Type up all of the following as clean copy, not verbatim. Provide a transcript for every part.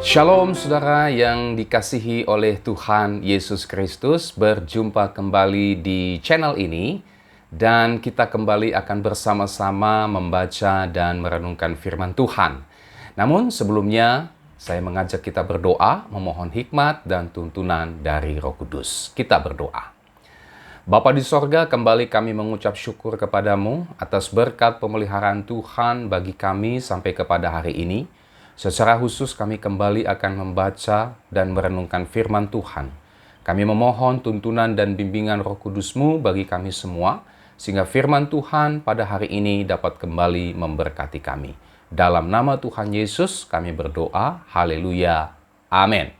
Shalom saudara yang dikasihi oleh Tuhan Yesus Kristus, berjumpa kembali di channel ini dan kita kembali akan bersama-sama membaca dan merenungkan firman Tuhan. Namun sebelumnya saya mengajak kita berdoa, memohon hikmat dan tuntunan dari Roh Kudus. Kita berdoa. Bapa di sorga, kembali kami mengucap syukur kepadamu atas berkat pemeliharaan Tuhan bagi kami sampai kepada hari ini. Secara khusus kami kembali akan membaca dan merenungkan firman Tuhan. Kami memohon tuntunan dan bimbingan Roh Kudus-Mu bagi kami semua, sehingga firman Tuhan pada hari ini dapat kembali memberkati kami. Dalam nama Tuhan Yesus kami berdoa, haleluya, amin.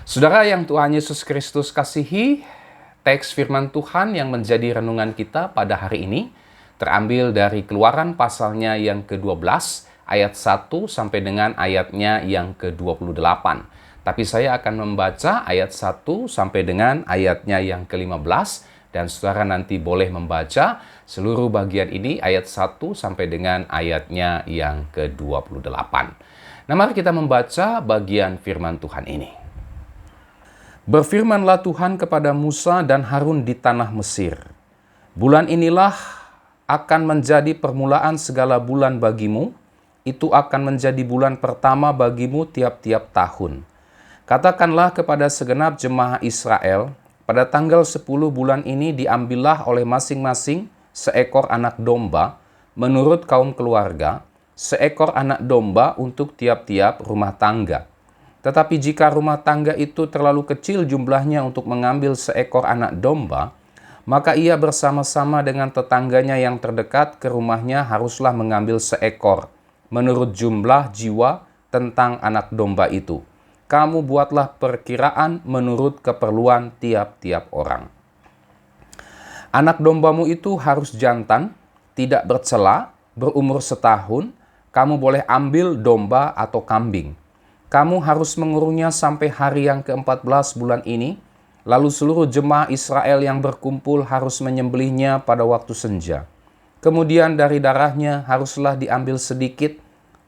Saudara yang Tuhan Yesus Kristus kasihi, teks firman Tuhan yang menjadi renungan kita pada hari ini terambil dari Keluaran pasalnya yang ke-12, ayat 1 sampai dengan ayatnya yang ke-28. Tapi saya akan membaca ayat 1 sampai dengan ayatnya yang ke-15, dan saudara nanti boleh membaca seluruh bagian ini ayat 1 sampai dengan ayatnya yang ke-28. Nah, mari kita membaca bagian firman Tuhan ini. Berfirmanlah Tuhan kepada Musa dan Harun di tanah Mesir. Bulan inilah akan menjadi permulaan segala bulan bagimu. Itu akan menjadi bulan pertama bagimu tiap-tiap tahun. Katakanlah kepada segenap jemaah Israel, pada tanggal 10 bulan ini diambillah oleh masing-masing seekor anak domba menurut kaum keluarga, seekor anak domba untuk tiap-tiap rumah tangga. Tetapi jika rumah tangga itu terlalu kecil jumlahnya untuk mengambil seekor anak domba, maka ia bersama-sama dengan tetangganya yang terdekat ke rumahnya haruslah mengambil seekor, menurut jumlah jiwa tentang anak domba itu. Kamu buatlah perkiraan menurut keperluan tiap-tiap orang. Anak dombamu itu harus jantan, tidak bercela, berumur setahun. Kamu boleh ambil domba atau kambing. Kamu harus mengurungnya sampai hari yang ke-14 bulan ini. Lalu seluruh jemaah Israel yang berkumpul harus menyembelihnya pada waktu senja. Kemudian dari darahnya haruslah diambil sedikit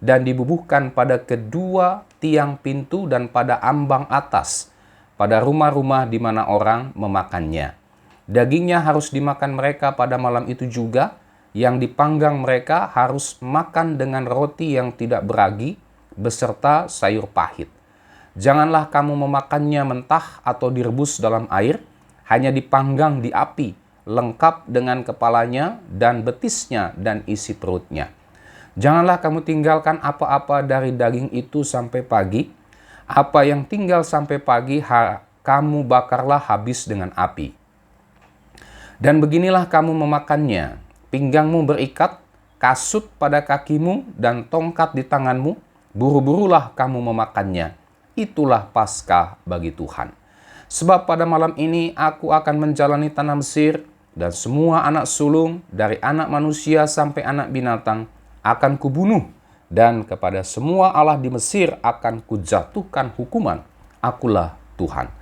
dan dibubuhkan pada kedua tiang pintu dan pada ambang atas, pada rumah-rumah di mana orang memakannya. Dagingnya harus dimakan mereka pada malam itu juga. Yang dipanggang mereka harus makan dengan roti yang tidak beragi, beserta sayur pahit. Janganlah kamu memakannya mentah atau direbus dalam air, hanya dipanggang di api, lengkap dengan kepalanya dan betisnya dan isi perutnya. Janganlah kamu tinggalkan apa-apa dari daging itu sampai pagi. Apa yang tinggal sampai pagi, kamu bakarlah habis dengan api. Dan beginilah kamu memakannya, pinggangmu berikat, kasut pada kakimu, dan tongkat di tanganmu. Buru-burulah kamu memakannya. Itulah Paskah bagi Tuhan. Sebab pada malam ini aku akan menjalani tanah Mesir, dan semua anak sulung dari anak manusia sampai anak binatang akan kubunuh, dan kepada semua Allah di Mesir akan kujatuhkan hukuman. Akulah Tuhan.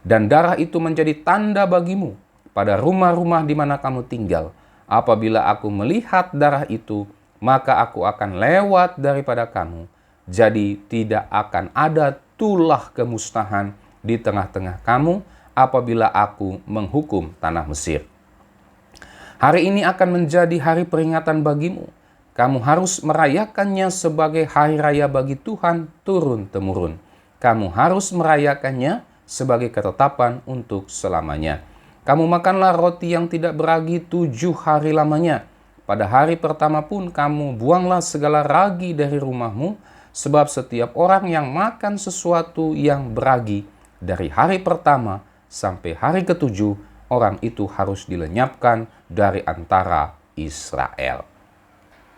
Dan darah itu menjadi tanda bagimu pada rumah-rumah di mana kamu tinggal. Apabila aku melihat darah itu, maka aku akan lewat daripada kamu. Jadi tidak akan ada tulah kemusnahan di tengah-tengah kamu apabila aku menghukum tanah Mesir. Hari ini akan menjadi hari peringatan bagimu. Kamu harus merayakannya sebagai hari raya bagi Tuhan turun-temurun. Kamu harus merayakannya sebagai ketetapan untuk selamanya. Kamu makanlah roti yang tidak beragi 7 hari lamanya. Pada hari pertama pun kamu buanglah segala ragi dari rumahmu, sebab setiap orang yang makan sesuatu yang beragi dari hari pertama sampai hari ke-7, orang itu harus dilenyapkan dari antara Israel.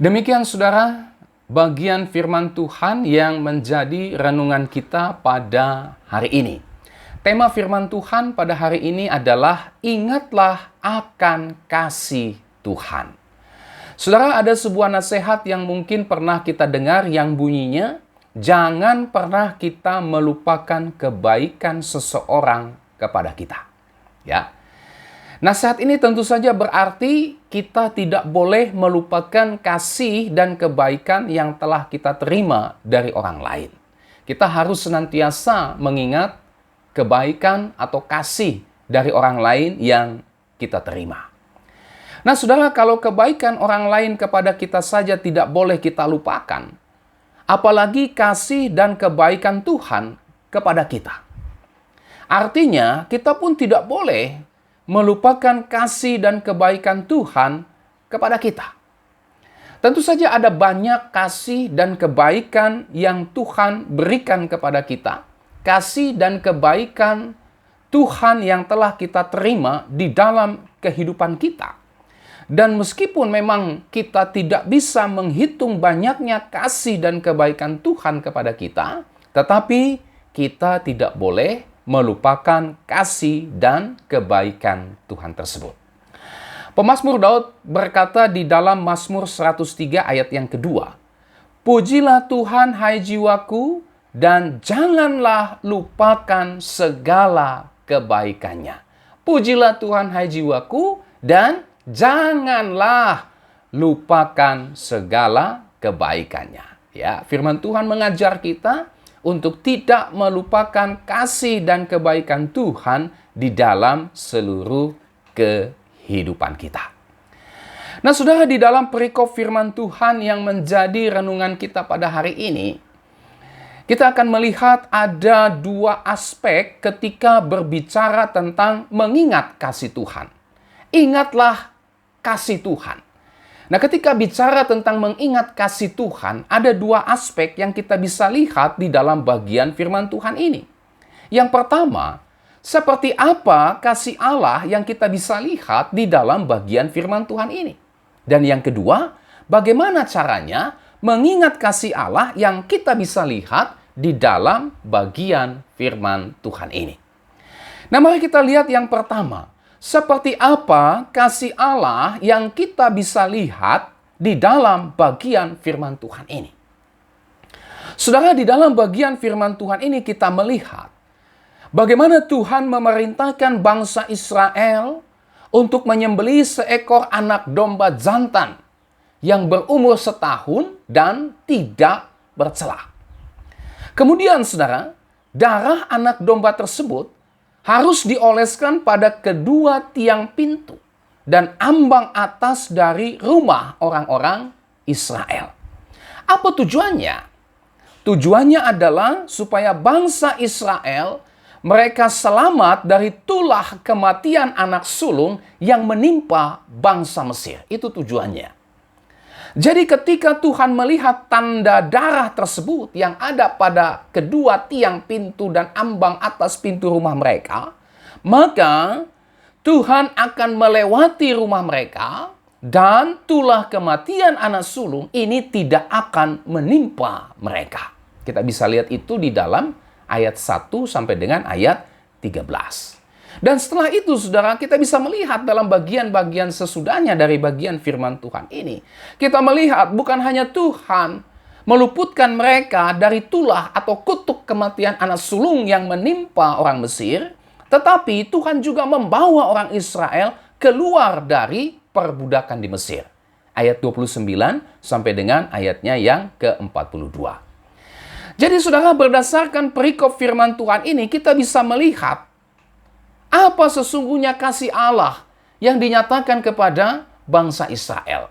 Demikian saudara, bagian firman Tuhan yang menjadi renungan kita pada hari ini. Tema firman Tuhan pada hari ini adalah ingatlah akan kasih Tuhan. Saudara, ada sebuah nasihat yang mungkin pernah kita dengar yang bunyinya, jangan pernah kita melupakan kebaikan seseorang kepada kita. Ya. Nasihat ini tentu saja berarti kita tidak boleh melupakan kasih dan kebaikan yang telah kita terima dari orang lain. Kita harus senantiasa mengingat kebaikan atau kasih dari orang lain yang kita terima. Nah, saudara, kalau kebaikan orang lain kepada kita saja tidak boleh kita lupakan, apalagi kasih dan kebaikan Tuhan kepada kita. Artinya, kita pun tidak boleh melupakan kasih dan kebaikan Tuhan kepada kita. Tentu saja ada banyak kasih dan kebaikan yang Tuhan berikan kepada kita. Kasih dan kebaikan Tuhan yang telah kita terima di dalam kehidupan kita. Dan meskipun memang kita tidak bisa menghitung banyaknya kasih dan kebaikan Tuhan kepada kita, tetapi kita tidak boleh melupakan kasih dan kebaikan Tuhan tersebut. Pemazmur Daud berkata di dalam Mazmur 103 ayat yang kedua, "Pujilah Tuhan hai jiwaku, dan janganlah lupakan segala kebaikannya." Pujilah Tuhan hai jiwaku, dan janganlah lupakan segala kebaikannya. Ya, firman Tuhan mengajar kita untuk tidak melupakan kasih dan kebaikan Tuhan di dalam seluruh kehidupan kita. Nah, saudara, di dalam perikop firman Tuhan yang menjadi renungan kita pada hari ini, kita akan melihat ada dua aspek ketika berbicara tentang mengingat kasih Tuhan. Ingatlah kasih Tuhan. Nah, ketika bicara tentang mengingat kasih Tuhan, ada dua aspek yang kita bisa lihat di dalam bagian firman Tuhan ini. Yang pertama, seperti apa kasih Allah yang kita bisa lihat di dalam bagian firman Tuhan ini. Dan yang kedua, bagaimana caranya mengingat kasih Allah yang kita bisa lihat di dalam bagian firman Tuhan ini. Nah, mari kita lihat yang pertama. Seperti apa kasih Allah yang kita bisa lihat di dalam bagian firman Tuhan ini. Saudara, di dalam bagian firman Tuhan ini kita melihat bagaimana Tuhan memerintahkan bangsa Israel untuk menyembelih seekor anak domba jantan yang berumur setahun dan tidak bercela. Kemudian, saudara, darah anak domba tersebut harus dioleskan pada kedua tiang pintu dan ambang atas dari rumah orang-orang Israel. Apa tujuannya? Tujuannya adalah supaya bangsa Israel mereka selamat dari tulah kematian anak sulung yang menimpa bangsa Mesir. Itu tujuannya. Jadi ketika Tuhan melihat tanda darah tersebut yang ada pada kedua tiang pintu dan ambang atas pintu rumah mereka, maka Tuhan akan melewati rumah mereka dan tulah kematian anak sulung ini tidak akan menimpa mereka. Kita bisa lihat itu di dalam ayat 1 sampai dengan ayat 13. Dan setelah itu, saudara, kita bisa melihat dalam bagian-bagian sesudahnya dari bagian firman Tuhan ini. Kita melihat bukan hanya Tuhan meluputkan mereka dari tulah atau kutuk kematian anak sulung yang menimpa orang Mesir, tetapi Tuhan juga membawa orang Israel keluar dari perbudakan di Mesir. Ayat 29 sampai dengan ayatnya yang ke-42. Jadi, saudara, berdasarkan perikop firman Tuhan ini, kita bisa melihat apa sesungguhnya kasih Allah yang dinyatakan kepada bangsa Israel.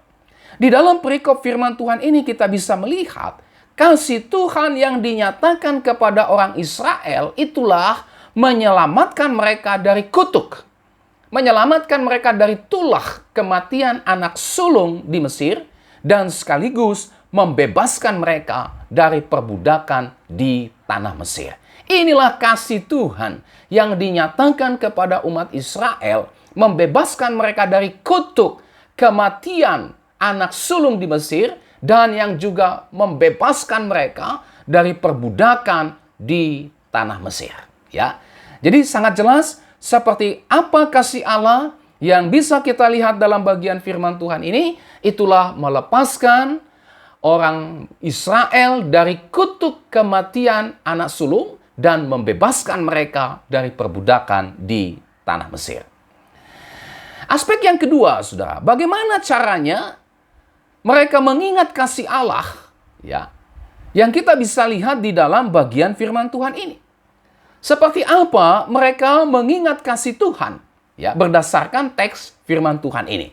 Di dalam perikop firman Tuhan ini kita bisa melihat kasih Tuhan yang dinyatakan kepada orang Israel itulah menyelamatkan mereka dari kutuk. Menyelamatkan mereka dari tulah kematian anak sulung di Mesir dan sekaligus membebaskan mereka dari perbudakan di tanah Mesir. Inilah kasih Tuhan yang dinyatakan kepada umat Israel, membebaskan mereka dari kutuk kematian anak sulung di Mesir dan yang juga membebaskan mereka dari perbudakan di tanah Mesir. Ya, jadi sangat jelas seperti apa kasih Allah yang bisa kita lihat dalam bagian firman Tuhan ini, itulah melepaskan orang Israel dari kutuk kematian anak sulung dan membebaskan mereka dari perbudakan di tanah Mesir. Aspek yang kedua, saudara, bagaimana caranya mereka mengingat kasih Allah, ya, yang kita bisa lihat di dalam bagian firman Tuhan ini. Seperti apa mereka mengingat kasih Tuhan, ya, berdasarkan teks firman Tuhan ini.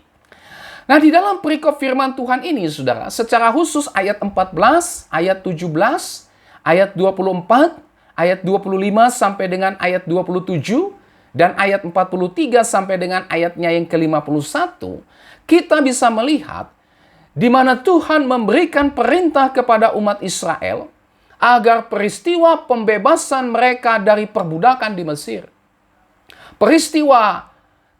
Nah, di dalam perikop firman Tuhan ini, saudara, secara khusus ayat 14, ayat 17, ayat 24, ayat 25 sampai dengan ayat 27, dan ayat 43 sampai dengan ayatnya yang ke-51, kita bisa melihat di mana Tuhan memberikan perintah kepada umat Israel agar peristiwa pembebasan mereka dari perbudakan di Mesir, peristiwa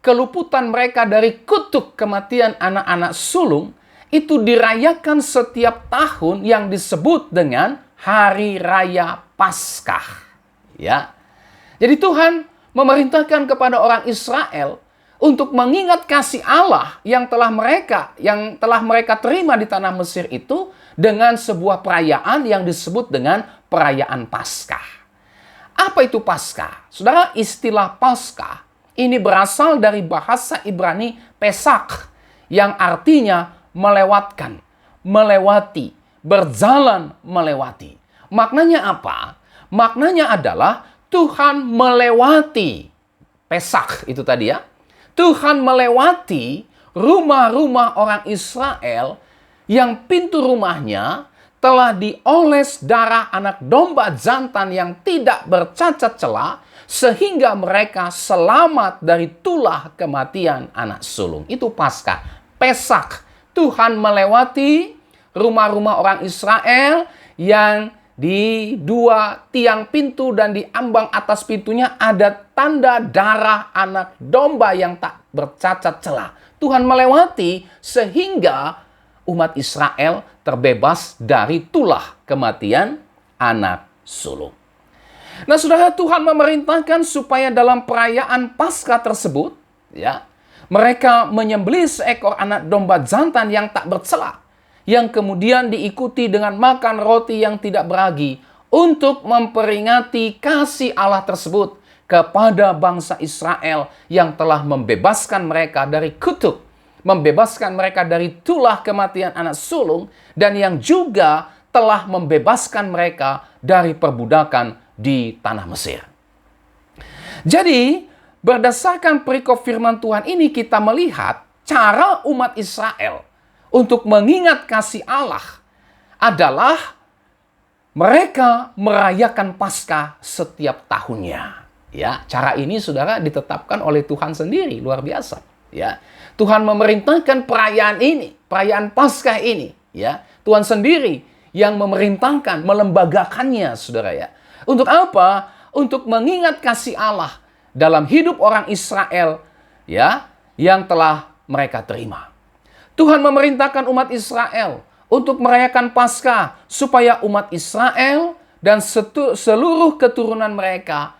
keluputan mereka dari kutuk kematian anak-anak sulung, itu dirayakan setiap tahun yang disebut dengan Hari Raya Paskah. Ya. Jadi Tuhan memerintahkan kepada orang Israel untuk mengingat kasih Allah yang telah mereka terima di tanah Mesir itu dengan sebuah perayaan yang disebut dengan perayaan Paskah. Apa itu Paskah? Saudara, istilah Paskah ini berasal dari bahasa Ibrani Pesak, yang artinya melewatkan, melewati, berjalan melewati. Maknanya apa? Maknanya adalah Tuhan melewati, Pesak itu tadi ya. Tuhan melewati rumah-rumah orang Israel yang pintu rumahnya telah dioles darah anak domba jantan yang tidak bercacat celah, sehingga mereka selamat dari tulah kematian anak sulung. Itu Paskah, Pesak. Tuhan melewati rumah-rumah orang Israel yang di dua tiang pintu dan di ambang atas pintunya ada tanda darah anak domba yang tak bercacat celah. Tuhan melewati sehingga umat Israel terbebas dari tulah kematian anak sulung. Nah, saudara, Tuhan memerintahkan supaya dalam perayaan Paskah tersebut, ya, mereka menyembelih seekor anak domba jantan yang tak bercela, yang kemudian diikuti dengan makan roti yang tidak beragi untuk memperingati kasih Allah tersebut kepada bangsa Israel yang telah membebaskan mereka dari kutuk, membebaskan mereka dari tulah kematian anak sulung, dan yang juga telah membebaskan mereka dari perbudakan di tanah Mesir. Jadi, berdasarkan perikop firman Tuhan ini kita melihat cara umat Israel untuk mengingat kasih Allah adalah mereka merayakan Paskah setiap tahunnya. Ya, cara ini saudara ditetapkan oleh Tuhan sendiri, luar biasa. Ya, Tuhan memerintahkan perayaan ini, perayaan Paskah ini. Ya, Tuhan sendiri yang memerintahkan, melembagakannya, saudara ya. Untuk apa? Untuk mengingat kasih Allah dalam hidup orang Israel, ya, yang telah mereka terima. Tuhan memerintahkan umat Israel untuk merayakan Paskah supaya umat Israel dan seluruh keturunan mereka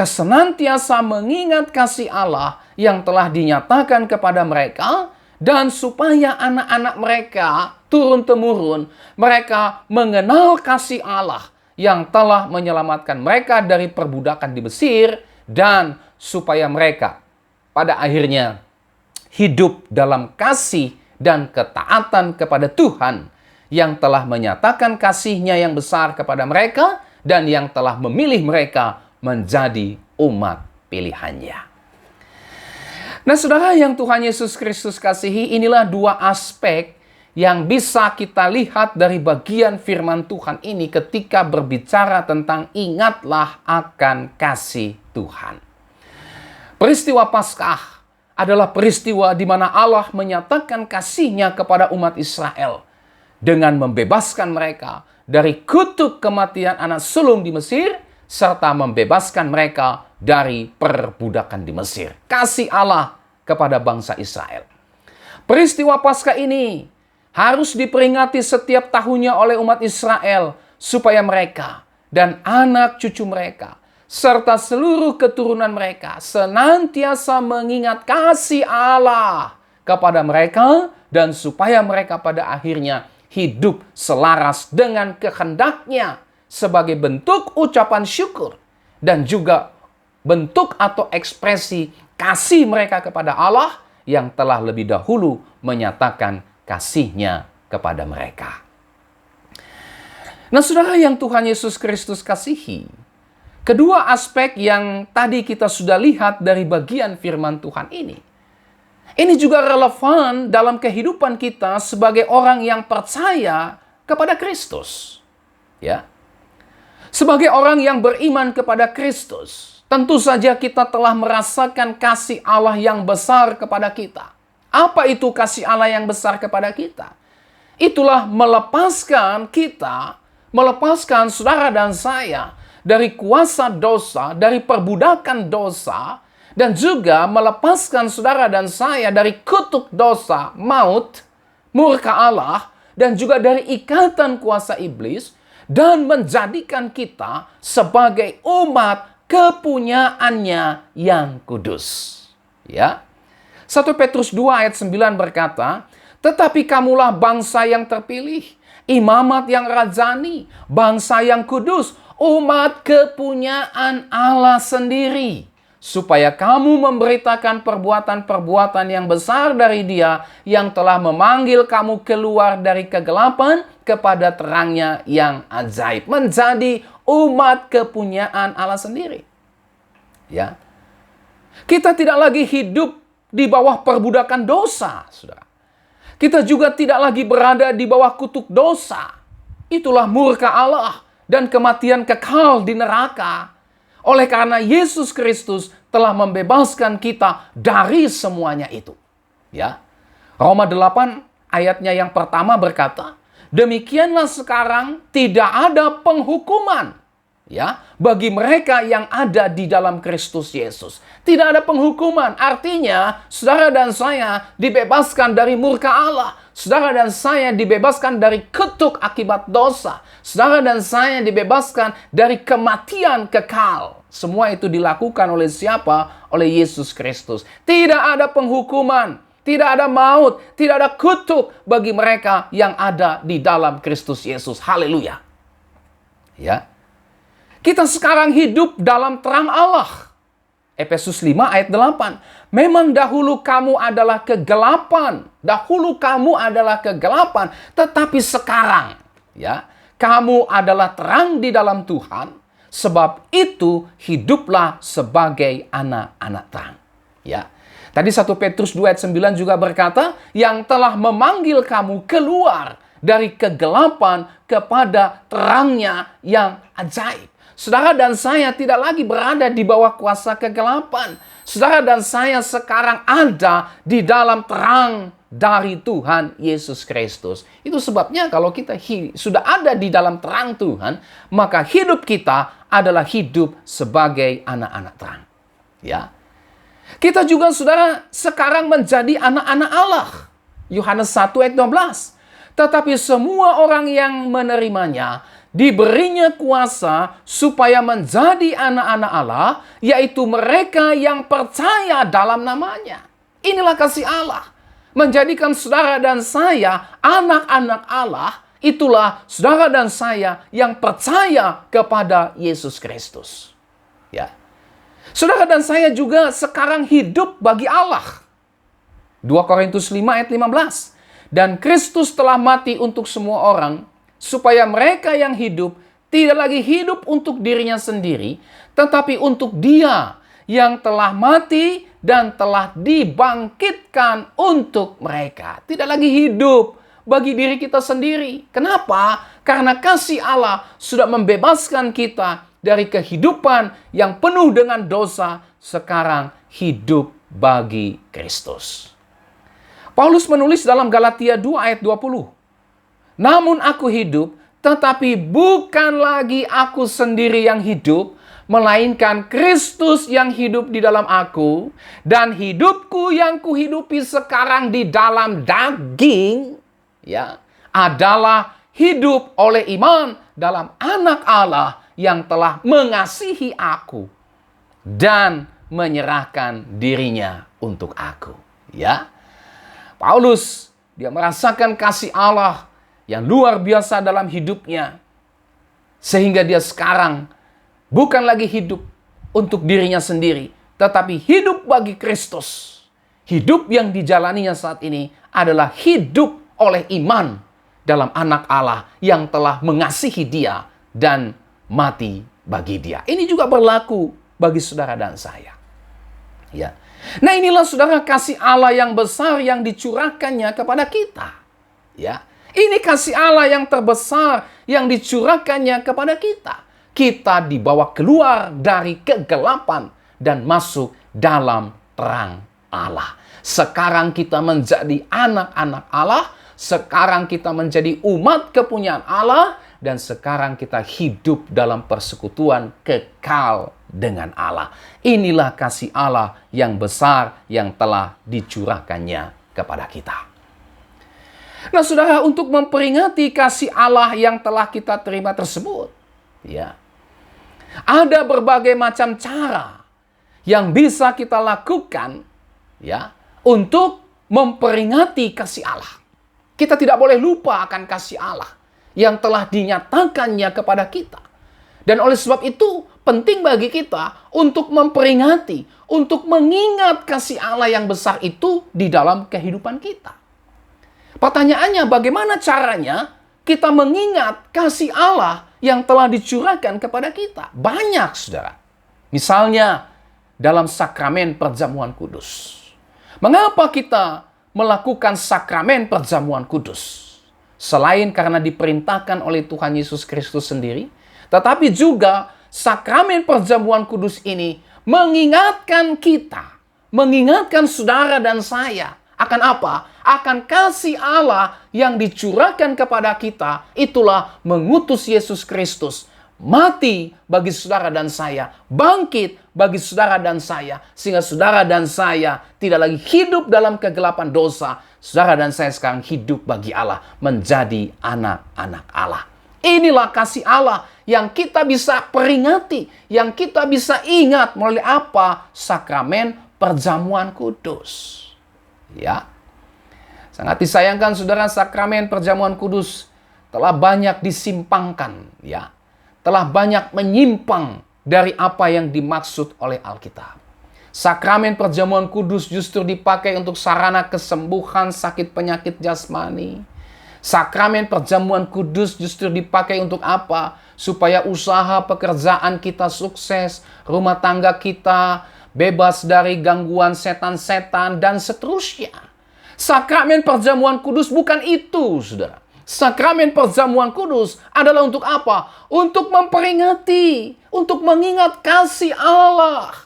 senantiasa mengingat kasih Allah yang telah dinyatakan kepada mereka, dan supaya anak-anak mereka turun-temurun mereka mengenal kasih Allah yang telah menyelamatkan mereka dari perbudakan di Mesir, dan supaya mereka pada akhirnya hidup dalam kasih dan ketaatan kepada Tuhan yang telah menyatakan kasih-Nya yang besar kepada mereka dan yang telah memilih mereka menjadi umat pilihannya. Nah, saudara yang Tuhan Yesus Kristus kasihi, inilah dua aspek yang bisa kita lihat dari bagian firman Tuhan ini ketika berbicara tentang ingatlah akan kasih Tuhan. Peristiwa Paskah adalah peristiwa di mana Allah menyatakan kasih-Nya kepada umat Israel dengan membebaskan mereka dari kutuk kematian anak sulung di Mesir, serta membebaskan mereka dari perbudakan di Mesir. Kasih Allah kepada bangsa Israel. Peristiwa Paskah ini harus diperingati setiap tahunnya oleh umat Israel supaya mereka dan anak cucu mereka serta seluruh keturunan mereka senantiasa mengingat kasih Allah kepada mereka, dan supaya mereka pada akhirnya hidup selaras dengan kehendak-Nya sebagai bentuk ucapan syukur dan juga bentuk atau ekspresi kasih mereka kepada Allah yang telah lebih dahulu menyatakan kasih-Nya kepada mereka. Nah, saudara yang Tuhan Yesus Kristus kasihi, kedua aspek yang tadi kita sudah lihat dari bagian firman Tuhan ini juga relevan dalam kehidupan kita sebagai orang yang percaya kepada Kristus. Ya. Sebagai orang yang beriman kepada Kristus, tentu saja kita telah merasakan kasih Allah yang besar kepada kita. Apa itu kasih Allah yang besar kepada kita? Itulah melepaskan saudara dan saya dari kuasa dosa, dari perbudakan dosa, dan juga melepaskan saudara dan saya dari kutuk dosa, maut, murka Allah, dan juga dari ikatan kuasa iblis, dan menjadikan kita sebagai umat kepunyaannya yang kudus. Ya. 1 Petrus 2 ayat 9 berkata, "Tetapi kamulah bangsa yang terpilih, imamat yang rajani, bangsa yang kudus, umat kepunyaan Allah sendiri, supaya kamu memberitakan perbuatan-perbuatan yang besar dari Dia yang telah memanggil kamu keluar dari kegelapan kepada terangnya yang ajaib." Menjadi umat kepunyaan Allah sendiri. Ya. Kita tidak lagi hidup di bawah perbudakan dosa, saudara. Kita juga tidak lagi berada di bawah kutuk dosa. Itulah murka Allah dan kematian kekal di neraka. Oleh karena Yesus Kristus telah membebaskan kita dari semuanya itu. Ya. Roma 8 ayatnya yang pertama berkata, "Demikianlah sekarang tidak ada penghukuman, ya, bagi mereka yang ada di dalam Kristus Yesus." Tidak ada penghukuman. Artinya, saudara dan saya dibebaskan dari murka Allah. Saudara dan saya dibebaskan dari kutuk akibat dosa. Saudara dan saya dibebaskan dari kematian kekal. Semua itu dilakukan oleh siapa? Oleh Yesus Kristus. Tidak ada penghukuman, tidak ada maut, tidak ada kutuk bagi mereka yang ada di dalam Kristus Yesus. Haleluya. Ya. Kita sekarang hidup dalam terang Allah. Efesus 5 ayat 8. "Memang dahulu kamu adalah kegelapan. Dahulu kamu adalah kegelapan. Tetapi sekarang, ya, kamu adalah terang di dalam Tuhan. Sebab itu hiduplah sebagai anak-anak terang." Ya. Tadi 1 Petrus 2 ayat 9 juga berkata, "Yang telah memanggil kamu keluar dari kegelapan kepada terangnya yang ajaib." Saudara dan saya tidak lagi berada di bawah kuasa kegelapan. Saudara dan saya sekarang ada di dalam terang dari Tuhan Yesus Kristus. Itu sebabnya kalau kita sudah ada di dalam terang Tuhan, maka hidup kita adalah hidup sebagai anak-anak terang. Ya. Kita juga, saudara, sekarang menjadi anak-anak Allah. Yohanes 1 ayat 12. "Tetapi semua orang yang menerimanya diberinya kuasa supaya menjadi anak-anak Allah, yaitu mereka yang percaya dalam namanya." Inilah kasih Allah. Menjadikan saudara dan saya anak-anak Allah. Itulah saudara dan saya yang percaya kepada Yesus Kristus. Ya. Saudara dan saya juga sekarang hidup bagi Allah. 2 Korintus 5 ayat 15. "Dan Kristus telah mati untuk semua orang, supaya mereka yang hidup tidak lagi hidup untuk dirinya sendiri, tetapi untuk Dia yang telah mati dan telah dibangkitkan untuk mereka." Tidak lagi hidup bagi diri kita sendiri. Kenapa? Karena kasih Allah sudah membebaskan kita dari kehidupan yang penuh dengan dosa, sekarang hidup bagi Kristus. Paulus menulis dalam Galatia 2 ayat 20. "Namun aku hidup, tetapi bukan lagi aku sendiri yang hidup, melainkan Kristus yang hidup di dalam aku. Dan hidupku yang kuhidupi sekarang di dalam daging, ya, adalah hidup oleh iman dalam Anak Allah yang telah mengasihi aku dan menyerahkan dirinya untuk aku." Ya. Paulus, dia merasakan kasih Allah yang luar biasa dalam hidupnya. Sehingga dia sekarang bukan lagi hidup untuk dirinya sendiri, tetapi hidup bagi Kristus. Hidup yang dijalaninya saat ini adalah hidup oleh iman dalam anak Allah yang telah mengasihi dia dan mati bagi dia. Ini juga berlaku bagi saudara dan saya. Ya. Nah, inilah saudara kasih Allah yang besar yang dicurahkannya kepada kita. Ya. Ini kasih Allah yang terbesar yang dicurahkannya kepada kita. Kita dibawa keluar dari kegelapan dan masuk dalam terang Allah. Sekarang kita menjadi anak-anak Allah, sekarang kita menjadi umat kepunyaan Allah, dan sekarang kita hidup dalam persekutuan kekal dengan Allah. Inilah kasih Allah yang besar yang telah dicurahkannya kepada kita. Nah, saudara, untuk memperingati kasih Allah yang telah kita terima tersebut, ya, ada berbagai macam cara yang bisa kita lakukan, ya, untuk memperingati kasih Allah. Kita tidak boleh lupa akan kasih Allah yang telah dinyatakannya kepada kita. Dan oleh sebab itu, penting bagi kita untuk memperingati, untuk mengingat kasih Allah yang besar itu di dalam kehidupan kita. Pertanyaannya, bagaimana caranya kita mengingat kasih Allah yang telah dicurahkan kepada kita? Banyak, saudara. Misalnya, dalam sakramen perjamuan kudus. Mengapa kita melakukan sakramen perjamuan kudus? Selain karena diperintahkan oleh Tuhan Yesus Kristus sendiri, tetapi juga sakramen perjamuan kudus ini mengingatkan kita, mengingatkan saudara dan saya akan apa? Akan kasih Allah yang dicurahkan kepada kita. Itulah mengutus Yesus Kristus mati bagi saudara dan saya, bangkit bagi saudara dan saya, sehingga saudara dan saya tidak lagi hidup dalam kegelapan dosa. Saudara dan saya sekarang hidup bagi Allah, menjadi anak-anak Allah. Inilah kasih Allah yang kita bisa peringati, yang kita bisa ingat melalui apa? Sakramen perjamuan kudus. Ya, sangat disayangkan saudara, sakramen perjamuan kudus telah banyak disimpangkan, ya. Telah banyak menyimpang dari apa yang dimaksud oleh Alkitab. Sakramen perjamuan kudus justru dipakai untuk sarana kesembuhan sakit penyakit jasmani. Sakramen perjamuan kudus justru dipakai untuk apa? Supaya usaha pekerjaan kita sukses, rumah tangga kita bebas dari gangguan setan-setan, dan seterusnya. Sakramen perjamuan kudus bukan itu, saudara. Sakramen perjamuan kudus adalah untuk apa? Untuk memperingati, untuk mengingat kasih Allah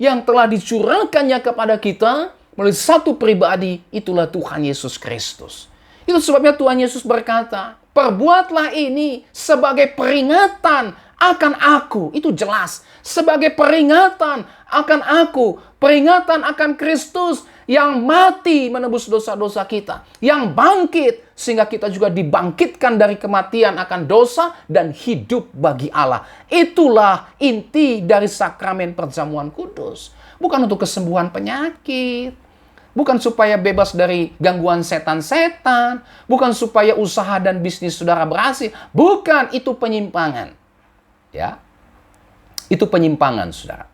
yang telah dicurahkannya kepada kita melalui satu pribadi, itulah Tuhan Yesus Kristus. Itu sebabnya Tuhan Yesus berkata, perbuatlah ini sebagai peringatan akan aku. Itu jelas. Sebagai peringatan akan aku. Peringatan akan Kristus yang mati menebus dosa-dosa kita. Yang bangkit sehingga kita juga dibangkitkan dari kematian akan dosa dan hidup bagi Allah. Itulah inti dari sakramen perjamuan kudus. Bukan untuk kesembuhan penyakit. Bukan supaya bebas dari gangguan setan-setan. Bukan supaya usaha dan bisnis saudara berhasil. Bukan, itu penyimpangan. Ya, itu penyimpangan, saudara.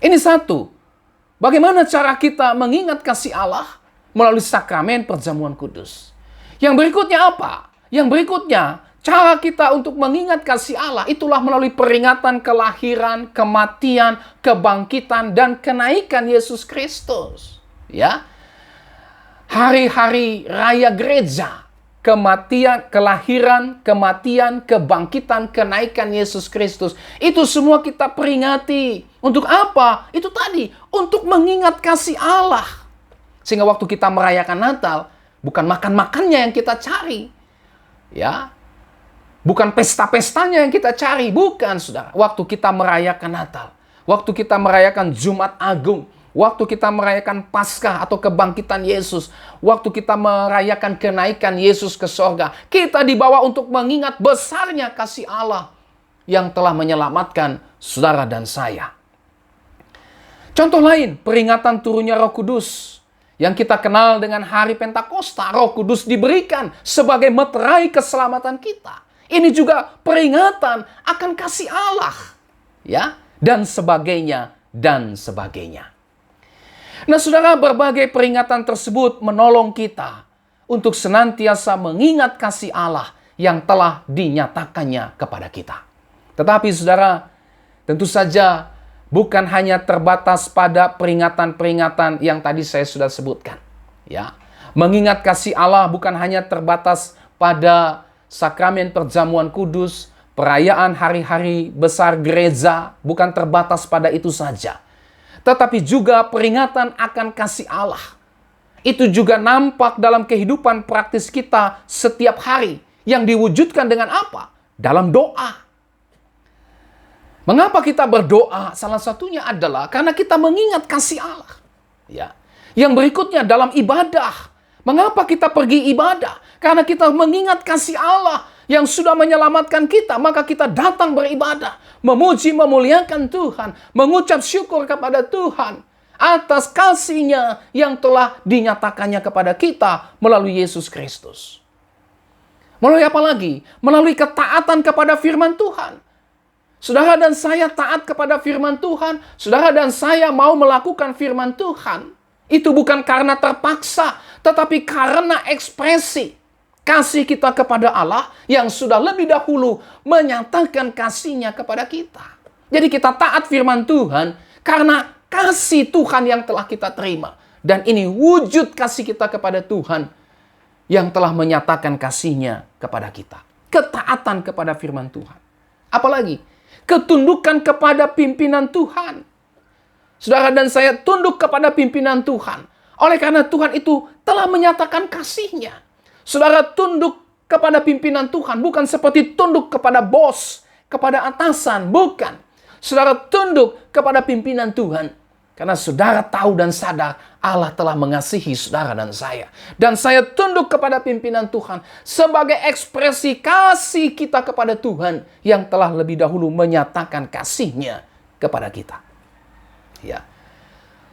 Ini satu. Bagaimana cara kita mengingat kasih Allah melalui sakramen perjamuan kudus? Yang berikutnya apa? Yang berikutnya, cara kita untuk mengingat kasih Allah itulah melalui peringatan kelahiran, kematian, kebangkitan, dan kenaikan Yesus Kristus. Ya, hari-hari raya gereja. Kematian, kelahiran, kematian, kebangkitan, kenaikan Yesus Kristus. Itu semua kita peringati. Untuk apa? Itu tadi, untuk mengingat kasih Allah. Sehingga waktu kita merayakan Natal, bukan makan-makannya yang kita cari. Ya. Bukan pesta-pestanya yang kita cari. Bukan, saudara. Waktu kita merayakan Natal. Waktu kita merayakan Jumat Agung. Waktu kita merayakan Paskah atau kebangkitan Yesus. Waktu kita merayakan kenaikan Yesus ke sorga. Kita dibawa untuk mengingat besarnya kasih Allah yang telah menyelamatkan saudara dan saya. Contoh lain, peringatan turunnya Roh Kudus. Yang kita kenal dengan hari Pentakosta. Roh Kudus diberikan sebagai meterai keselamatan kita. Ini juga peringatan akan kasih Allah. Ya, dan sebagainya, dan sebagainya. Nah, saudara, berbagai peringatan tersebut menolong kita untuk senantiasa mengingat kasih Allah yang telah dinyatakannya kepada kita. Tetapi saudara, tentu saja bukan hanya terbatas pada peringatan-peringatan yang tadi saya sudah sebutkan. Ya, mengingat kasih Allah bukan hanya terbatas pada sakramen perjamuan kudus, perayaan hari-hari besar gereja, bukan terbatas pada itu saja. Tetapi juga peringatan akan kasih Allah. Itu juga nampak dalam kehidupan praktis kita setiap hari. Yang diwujudkan dengan apa? Dalam doa. Mengapa kita berdoa? Salah satunya adalah karena kita mengingat kasih Allah. Ya. Yang berikutnya dalam ibadah. Mengapa kita pergi ibadah? Karena kita mengingat kasih Allah yang sudah menyelamatkan kita, maka kita datang beribadah, memuji, memuliakan Tuhan, mengucap syukur kepada Tuhan atas kasih-Nya yang telah dinyatakannya kepada kita melalui Yesus Kristus. Melalui apa lagi? Melalui ketaatan kepada firman Tuhan. Saudara dan saya taat kepada firman Tuhan, saudara dan saya mau melakukan firman Tuhan. Itu bukan karena terpaksa, tetapi karena ekspresi kasih kita kepada Allah yang sudah lebih dahulu menyatakan kasih-Nya kepada kita. Jadi kita taat firman Tuhan karena kasih Tuhan yang telah kita terima. Dan ini wujud kasih kita kepada Tuhan yang telah menyatakan kasih-Nya kepada kita. Ketaatan kepada firman Tuhan. Apalagi? Ketundukan kepada pimpinan Tuhan. Saudara dan saya tunduk kepada pimpinan Tuhan. Oleh karena Tuhan itu telah menyatakan kasih-Nya. Saudara tunduk kepada pimpinan Tuhan bukan seperti tunduk kepada bos, kepada atasan, bukan. Saudara tunduk kepada pimpinan Tuhan karena saudara tahu dan sadar Allah telah mengasihi saudara dan saya. Dan saya tunduk kepada pimpinan Tuhan sebagai ekspresi kasih kita kepada Tuhan yang telah lebih dahulu menyatakan kasih-Nya kepada kita. Ya.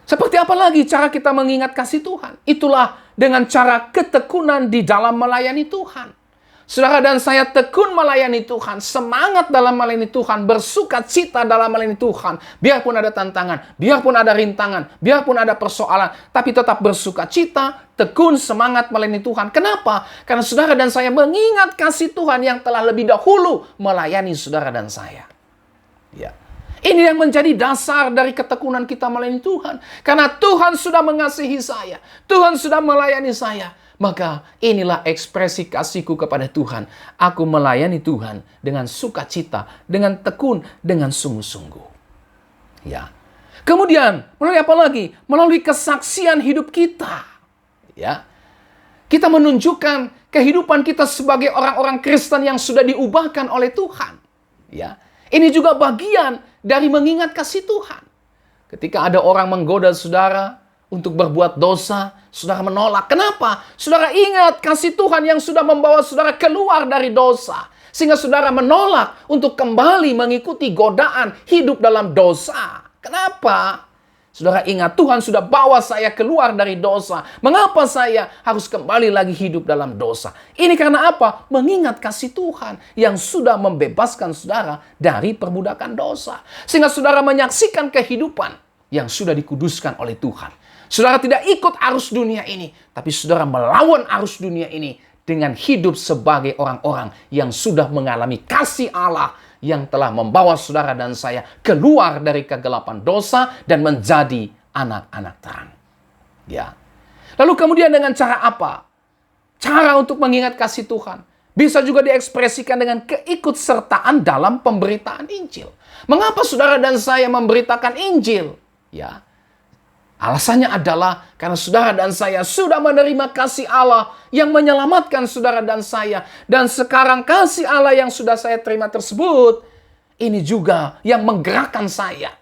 Seperti apa lagi cara kita mengingat kasih Tuhan? Itulah dengan cara ketekunan di dalam melayani Tuhan. Saudara dan saya tekun melayani Tuhan, semangat dalam melayani Tuhan, bersukacita dalam melayani Tuhan. Biarpun ada tantangan, biarpun ada rintangan, biarpun ada persoalan, tapi tetap bersukacita, tekun, semangat melayani Tuhan. Kenapa? Karena saudara dan saya mengingat kasih Tuhan yang telah lebih dahulu melayani saudara dan saya. Ya. Ini yang menjadi dasar dari ketekunan kita melayani Tuhan. Karena Tuhan sudah mengasihi saya. Tuhan sudah melayani saya. Maka inilah ekspresi kasihku kepada Tuhan. Aku melayani Tuhan dengan sukacita, dengan tekun, dengan sungguh-sungguh. Ya. Kemudian, melalui apa lagi? Melalui kesaksian hidup kita. Ya. Kita menunjukkan kehidupan kita sebagai orang-orang Kristen yang sudah diubahkan oleh Tuhan. Ya. Ini juga bagian dari mengingat kasih Tuhan. Ketika ada orang menggoda saudara untuk berbuat dosa, saudara menolak. Kenapa? Saudara ingat kasih Tuhan yang sudah membawa saudara keluar dari dosa. Sehingga saudara menolak untuk kembali mengikuti godaan hidup dalam dosa. Kenapa? Saudara ingat Tuhan sudah bawa saya keluar dari dosa. Mengapa saya harus kembali lagi hidup dalam dosa? Ini karena apa? Mengingat kasih Tuhan yang sudah membebaskan saudara dari perbudakan dosa. Sehingga saudara menyaksikan kehidupan yang sudah dikuduskan oleh Tuhan. Saudara tidak ikut arus dunia ini, tapi saudara melawan arus dunia ini dengan hidup sebagai orang-orang yang sudah mengalami kasih Allah yang telah membawa saudara dan saya keluar dari kegelapan dosa dan menjadi anak-anak terang. Ya. Lalu kemudian dengan cara apa? Cara untuk mengingat kasih Tuhan bisa juga diekspresikan dengan keikutsertaan dalam pemberitaan Injil. Mengapa saudara dan saya memberitakan Injil? Ya. Alasannya adalah karena saudara dan saya sudah menerima kasih Allah yang menyelamatkan saudara dan saya. Dan sekarang kasih Allah yang sudah saya terima tersebut, ini juga yang menggerakkan saya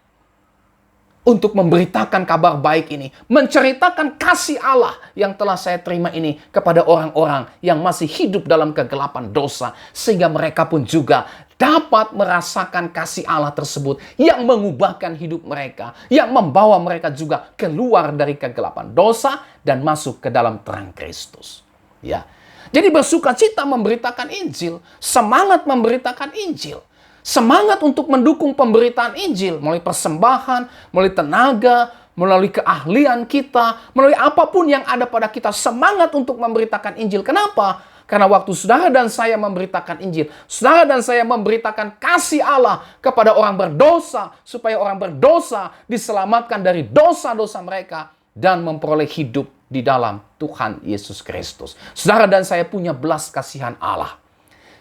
untuk memberitakan kabar baik ini. Menceritakan kasih Allah yang telah saya terima ini kepada orang-orang yang masih hidup dalam kegelapan dosa. Sehingga mereka pun juga dapat merasakan kasih Allah tersebut yang mengubahkan hidup mereka, yang membawa mereka juga keluar dari kegelapan dosa dan masuk ke dalam terang Kristus. Ya. Jadi bersukacita memberitakan Injil, semangat memberitakan Injil, semangat untuk mendukung pemberitaan Injil melalui persembahan, melalui tenaga, melalui keahlian kita, melalui apapun yang ada pada kita, semangat untuk memberitakan Injil. Kenapa? Karena waktu saudara dan saya memberitakan Injil, saudara dan saya memberitakan kasih Allah kepada orang berdosa, supaya orang berdosa diselamatkan dari dosa-dosa mereka dan memperoleh hidup di dalam Tuhan Yesus Kristus. Saudara dan saya punya belas kasihan Allah.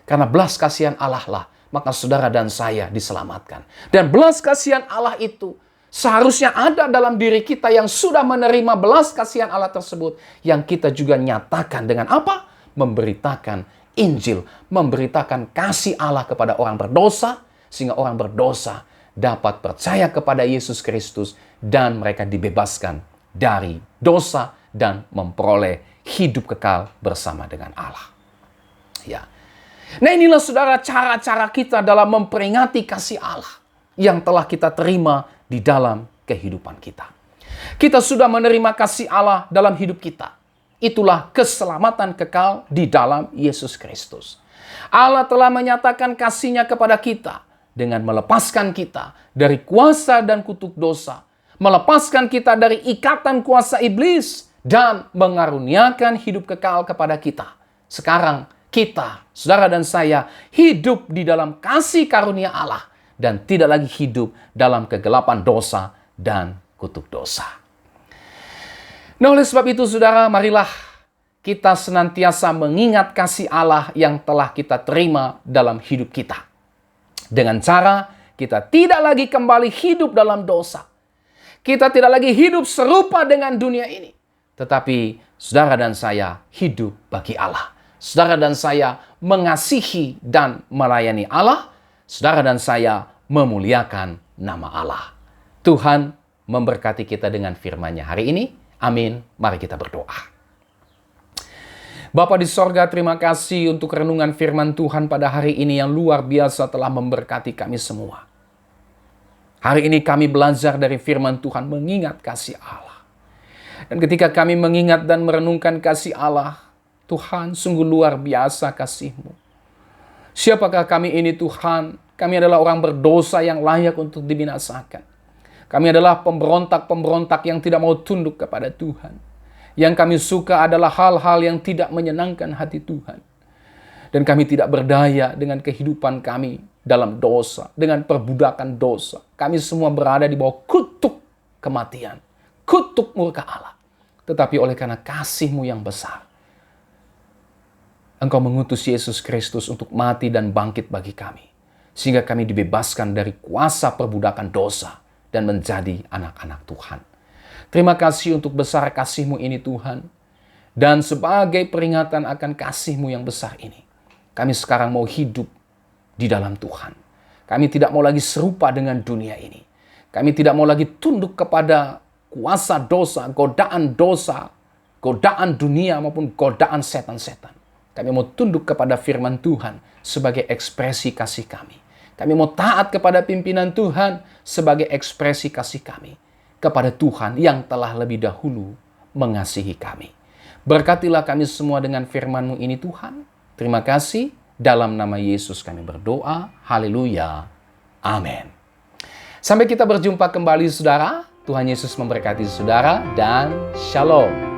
Karena belas kasihan Allah lah, maka saudara dan saya diselamatkan. Dan belas kasihan Allah itu seharusnya ada dalam diri kita yang sudah menerima belas kasihan Allah tersebut, yang kita juga nyatakan dengan apa? Memberitakan Injil, memberitakan kasih Allah kepada orang berdosa, sehingga orang berdosa dapat percaya kepada Yesus Kristus dan mereka dibebaskan dari dosa dan memperoleh hidup kekal bersama dengan Allah. Ya. Nah, inilah saudara cara-cara kita dalam memperingati kasih Allah yang telah kita terima di dalam kehidupan kita. Kita sudah menerima kasih Allah dalam hidup kita. Itulah keselamatan kekal di dalam Yesus Kristus. Allah telah menyatakan kasih-Nya kepada kita dengan melepaskan kita dari kuasa dan kutuk dosa, melepaskan kita dari ikatan kuasa iblis, dan mengaruniakan hidup kekal kepada kita. Sekarang kita, saudara dan saya, hidup di dalam kasih karunia Allah dan tidak lagi hidup dalam kegelapan dosa dan kutuk dosa. Nah, oleh sebab itu, saudara, marilah kita senantiasa mengingat kasih Allah yang telah kita terima dalam hidup kita. Dengan cara kita tidak lagi kembali hidup dalam dosa. Kita tidak lagi hidup serupa dengan dunia ini. Tetapi saudara dan saya hidup bagi Allah. Saudara dan saya mengasihi dan melayani Allah. Saudara dan saya memuliakan nama Allah. Tuhan memberkati kita dengan firman-Nya hari ini. Amin. Mari kita berdoa. Bapa di sorga, terima kasih untuk renungan firman Tuhan pada hari ini yang luar biasa telah memberkati kami semua. Hari ini kami belajar dari firman Tuhan mengingat kasih Allah. Dan ketika kami mengingat dan merenungkan kasih Allah, Tuhan, sungguh luar biasa kasih-Mu. Siapakah kami ini Tuhan? Kami adalah orang berdosa yang layak untuk dibinasakan. Kami adalah pemberontak-pemberontak yang tidak mau tunduk kepada Tuhan. Yang kami suka adalah hal-hal yang tidak menyenangkan hati Tuhan. Dan kami tidak berdaya dengan kehidupan kami dalam dosa, dengan perbudakan dosa. Kami semua berada di bawah kutuk kematian, kutuk murka Allah. Tetapi oleh karena kasih-Mu yang besar, Engkau mengutus Yesus Kristus untuk mati dan bangkit bagi kami. Sehingga kami dibebaskan dari kuasa perbudakan dosa dan menjadi anak-anak Tuhan. Terima kasih untuk besar kasih-Mu ini Tuhan. Dan sebagai peringatan akan kasih-Mu yang besar ini, kami sekarang mau hidup di dalam Tuhan. Kami tidak mau lagi serupa dengan dunia ini. Kami tidak mau lagi tunduk kepada kuasa dosa, godaan dunia maupun godaan setan-setan. Kami mau tunduk kepada firman Tuhan sebagai ekspresi kasih kami. Kami mau taat kepada pimpinan Tuhan sebagai ekspresi kasih kami kepada Tuhan yang telah lebih dahulu mengasihi kami. Berkatilah kami semua dengan firman-Mu ini Tuhan. Terima kasih. Dalam nama Yesus kami berdoa. Haleluya. Amin. Sampai kita berjumpa kembali saudara. Tuhan Yesus memberkati saudara dan shalom.